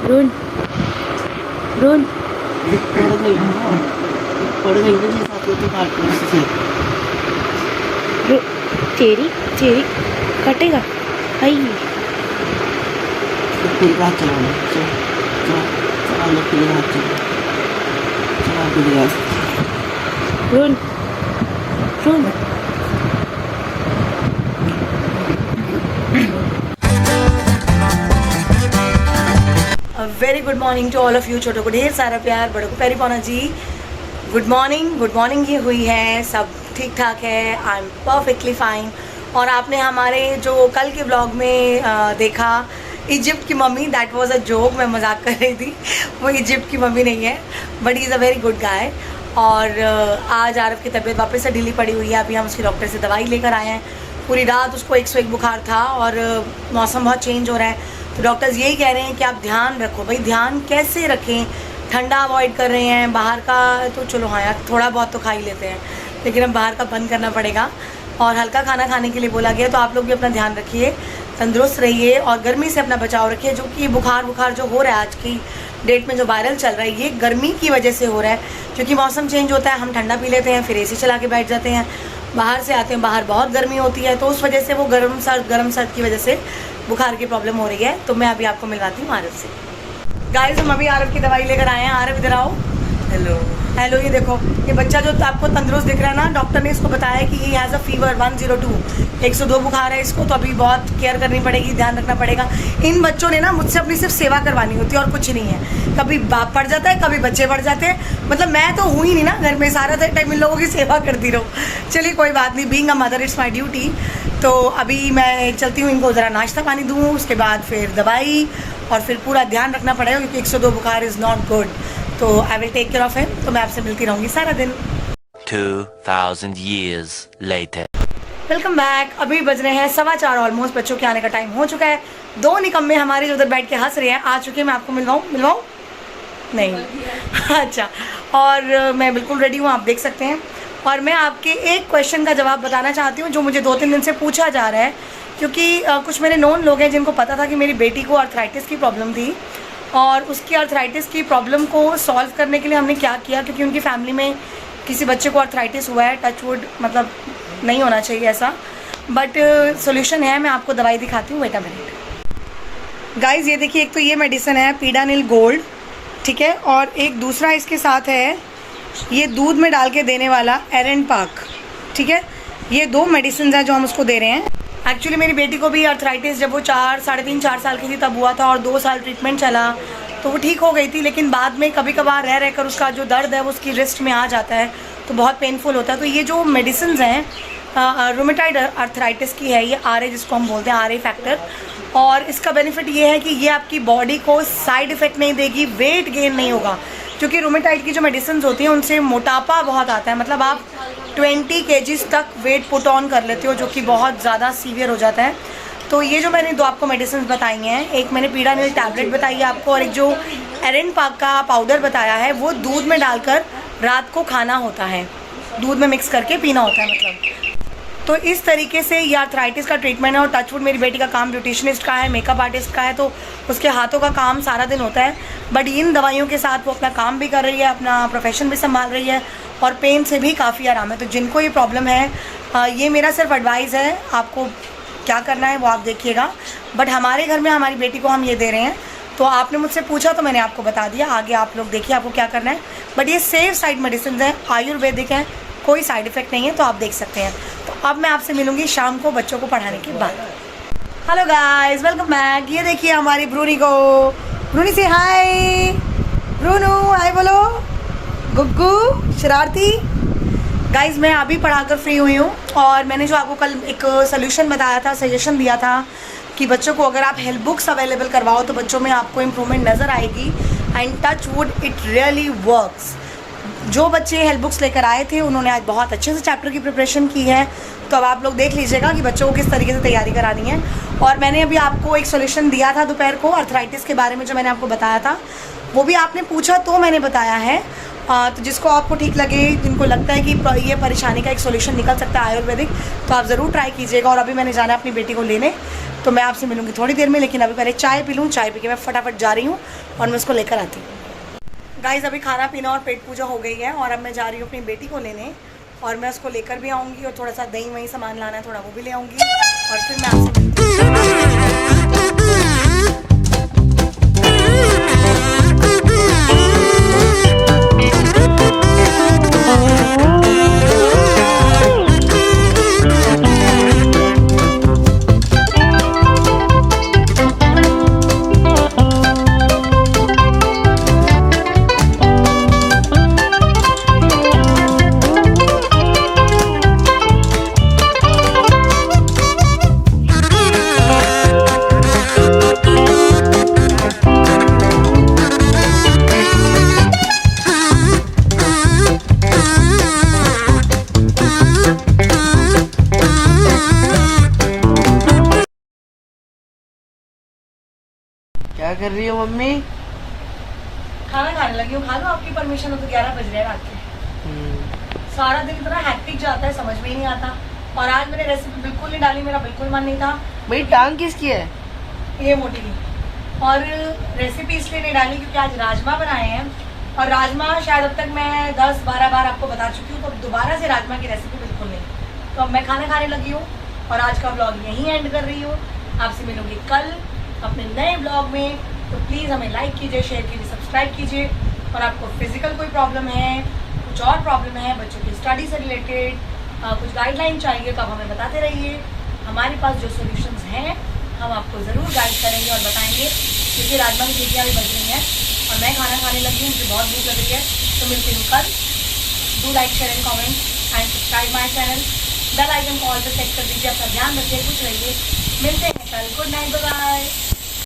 रून रून चेरी चेरी कटेगा आई रून रून very good morning to all of you. छोटों को ढेर सारा प्यार, बड़ों को प्यारी पाना जी। गुड मॉर्निंग ये हुई है, सब ठीक ठाक है, आई एम परफेक्टली फाइन। और आपने हमारे जो कल के ब्लॉग में देखा इजिप्ट की mummy, that was a joke, मैं मजाक कर रही थी। वो इजिप्ट की मम्मी नहीं है, but he is a very good guy. और आज आरव की तबीयत वापस से ढीली पड़ी हुई है। अभी हम उसके डॉक्टर से दवाई लेकर आए हैं। पूरी रात उसको 101 बुखार था और मौसम बहुत चेंज हो रहा है, तो डॉक्टर्स यही कह रहे हैं कि आप ध्यान रखो। भाई ध्यान कैसे रखें, ठंडा अवॉइड कर रहे हैं, बाहर का तो चलो हाँ यार थोड़ा बहुत तो खा ही लेते हैं, लेकिन अब बाहर का बंद करना पड़ेगा। और हल्का खाना खाने के लिए बोला गया, तो आप लोग भी अपना ध्यान रखिए, तंदुरुस्त रहिए और गर्मी से अपना बचाव रखिए। जो कि बुखार जो हो रहा है आज की डेट में, जो वायरल चल रहा है, ये गर्मी की वजह से हो रहा है। क्योंकि मौसम चेंज होता है, हम ठंडा पी लेते हैं, फिर एसी चला के बैठ जाते हैं, बाहर से आते हैं, बाहर बहुत गर्मी होती है, तो उस वजह से वो गर्म सर्द की वजह से बुखार की प्रॉब्लम हो रही है। तो मैं अभी आपको मिलवाती हूँ आरव से। गाइस हम अभी आरव की दवाई लेकर आए हैं। आरव इधर आओ। Hello hello. ये देखो, ये बच्चा जो आपको तंदुरुस्त दिख रहा है ना, डॉक्टर ने इसको बताया कि ये हैज़ अ फीवर 102, 102 बुखार है इसको, तो अभी बहुत केयर करनी पड़ेगी, ध्यान रखना पड़ेगा। इन बच्चों ने ना मुझसे अपनी सिर्फ सेवा करवानी होती है और कुछ नहीं है। कभी बाप पड़ जाता है, कभी बच्चे पड़ जाते हैं, मतलब मैं तो हूँ ही नहीं ना घर में, सारा टाइम इन लोगों की सेवा करती रहो। चलिए कोई बात नहीं, being a mother it's my duty. तो अभी मैं चलती हूँ, इनको ज़रा नाश्ता पानी दूँ, उसके बाद फिर दवाई, और फिर पूरा ध्यान रखना पड़ेगा क्योंकि 102 बुखार इज़ नॉट गुड। तो I will take care of him. तो मैं आपसे मिलती रहूँगी सारा दिन। 2000 years later. Welcome back. अभी बज रहे हैं 4:15 ऑलमोस्ट, बच्चों के आने का टाइम हो चुका है। दो निकम्मे हमारे जो उधर बैठ के हंस रहे हैं आ चुके हैं। मैं आपको मिलवाऊँ नहीं अच्छा। और मैं बिल्कुल रेडी हूँ, आप देख सकते हैं। और मैं आपके एक क्वेश्चन का जवाब बताना चाहती हूँ जो मुझे 2-3 दिन से पूछा जा रहा है। क्योंकि कुछ मेरे नोन लोग हैं जिनको पता था कि मेरी बेटी को आर्थराइटिस की प्रॉब्लम थी, और उसकी आर्थराइटिस की प्रॉब्लम को सॉल्व करने के लिए हमने क्या किया, क्योंकि उनकी फैमिली में किसी बच्चे को आर्थराइटिस हुआ है, टच वुड, मतलब नहीं होना चाहिए ऐसा, बट सॉल्यूशन है। मैं आपको दवाई दिखाती हूँ, वेट अ मिनट। गाइस ये देखिए, एक तो ये मेडिसिन है पीडानिल गोल्ड, ठीक है, और एक दूसरा इसके साथ है ये दूध में डाल के देने वाला एरन पाक, ठीक है। ये 2 मेडिसिन है जो हम उसको दे रहे हैं। एक्चुअली मेरी बेटी को भी आर्थराइटिस जब वो 4 साल की थी तब हुआ था, और 2 साल ट्रीटमेंट चला तो वो ठीक हो गई थी, लेकिन बाद में कभी कभार रह कर उसका जो दर्द है वो उसकी रिस्ट में आ जाता है, तो बहुत पेनफुल होता है। तो ये जो मेडिसिन हैं रूमेटाइड आर्थराइटिस की है, ये RA जिसको हम बोलते हैं, RA फैक्टर। और इसका बेनिफिट ये है कि ये आपकी बॉडी को साइड इफ़ेक्ट नहीं देगी, वेट गेन नहीं होगा। क्योंकि रूमेटाइड की जो मेडिसिन होती हैं उनसे मोटापा बहुत आता है, मतलब आप 20 kgs तक वेट पुट ऑन कर लेते हो, जो कि बहुत ज़्यादा सीवियर हो जाता है। तो ये जो मैंने 2 आपको मेडिसिन बताई हैं, एक मैंने पीडानिल टैबलेट बताई है आपको, और एक जो एरन पाक का पाउडर बताया है, वो दूध में डालकर रात को खाना होता है, दूध में मिक्स करके पीना होता है मतलब। तो इस तरीके से ये आर्थराइटिस का ट्रीटमेंट है। और टचवुड मेरी बेटी का काम ब्यूटिशनिस्ट का है, मेकअप आर्टिस्ट का है, तो उसके हाथों का काम सारा दिन होता है। बट इन दवाइयों के साथ वो अपना काम भी कर रही है, अपना प्रोफेशन भी संभाल रही है, और पेन से भी काफ़ी आराम है। तो जिनको ये प्रॉब्लम है, ये मेरा सिर्फ एडवाइस है, आपको क्या करना है वो आप देखिएगा। बट हमारे घर में हमारी बेटी को हम ये दे रहे हैं, तो आपने मुझसे पूछा तो मैंने आपको बता दिया। आगे आप लोग देखिए आपको क्या करना है। बट ये सेफ साइड मेडिसिन है, आयुर्वेदिक है, कोई साइड इफ़ेक्ट नहीं है, तो आप देख सकते हैं। तो अब मैं आपसे मिलूँगी शाम को बच्चों को पढ़ाने के बाद। Hello guys, welcome back. ये देखिए हमारी ब्रूनी को, ब्रूनी से हाय, ब्रूनू हाय बोलो, गुग्गू शरारती। गाइस मैं अभी पढ़ाकर फ्री हुई हूँ, और मैंने जो आपको कल एक सोल्यूशन बताया था, सजेशन दिया था कि बच्चों को अगर आप हेल्प बुक्स अवेलेबल करवाओ तो बच्चों में आपको इम्प्रूवमेंट नज़र आएगी। And touch wood it really works. जो बच्चे हेल्प बुक्स लेकर आए थे उन्होंने आज बहुत अच्छे से चैप्टर की प्रिपरेशन की है। तो अब आप लोग देख लीजिएगा कि बच्चों को किस तरीके से तैयारी करानी है। और मैंने अभी आपको एक सोल्यूशन दिया था दोपहर को आर्थराइटिस के बारे में, जो मैंने आपको बताया था, वो भी आपने पूछा तो मैंने बताया है। तो जिसको आपको ठीक लगे, जिनको लगता है कि ये परेशानी का एक सोल्यूशन निकल सकता है आयुर्वेदिक, तो आप ज़रूर ट्राई कीजिएगा। और अभी मैंने जाना अपनी बेटी को लेने, तो मैं आपसे मिलूंगी थोड़ी देर में, लेकिन अभी पहले चाय पी लूँ। चाय पी के मैं फटाफट जा रही हूँ और मैं उसको लेकर आती हूँ। गाइस अभी खाना पीना और पेट पूजा हो गई है और अब मैं जा रही हूँ अपनी बेटी को लेने और मैं उसको लेकर भी आऊँगी और थोड़ा सा दही वही सामान लाना है, थोड़ा वो भी ले आऊँगी और फिर मैं आपसे मिलती क्या कर रही हो मम्मी? खाना खाने लगी हूँ। खा लो, आपकी परमिशन हो तो। 11 बज रहे हैं रात के। सारा दिन इतना हैक्टिक जाता है, समझ में ही नहीं आता। और आज मैंने रेसिपी बिल्कुल नहीं डाली, मेरा बिल्कुल मन नहीं था। भाई टांग किसकी है? ये मोटी की। और रेसिपी इसलिए नहीं डाली क्योंकि आज राजमा बनाए हैं और राजमा शायद अब तक मैं 10-12 बार आपको बता चुकी हूँ, तो दोबारा से राजमा की रेसिपी बिल्कुल नहीं। तो अब मैं खाना खाने लगी हूँ और आज का ब्लॉग यहीं एंड कर रही हूँ। आपसे मिलूंगी कल अपने नए ब्लॉग में। तो प्लीज़ हमें लाइक कीजिए, शेयर कीजिए, सब्सक्राइब कीजिए। और आपको फिजिकल कोई प्रॉब्लम है, कुछ और प्रॉब्लम है, बच्चों की स्टडी से रिलेटेड कुछ गाइडलाइन चाहिए तो आप हमें बताते रहिए। हमारे पास जो सॉल्यूशंस हैं हम आपको ज़रूर गाइड करेंगे और बताएंगे, क्योंकि राजमा की सीटियाँ भी बज रही हैं और मैं खाना खाने लगी हूँ, मुझे बहुत भूख लग रही है। तो मिलती हूँ कल। Do like, share and comment and subscribe my channel. Bell icon को ऑल पे सेट कर दीजिए। अपना ध्यान रखिए, खुश रहिए। मिलते हैं कल। Good night, bye bye.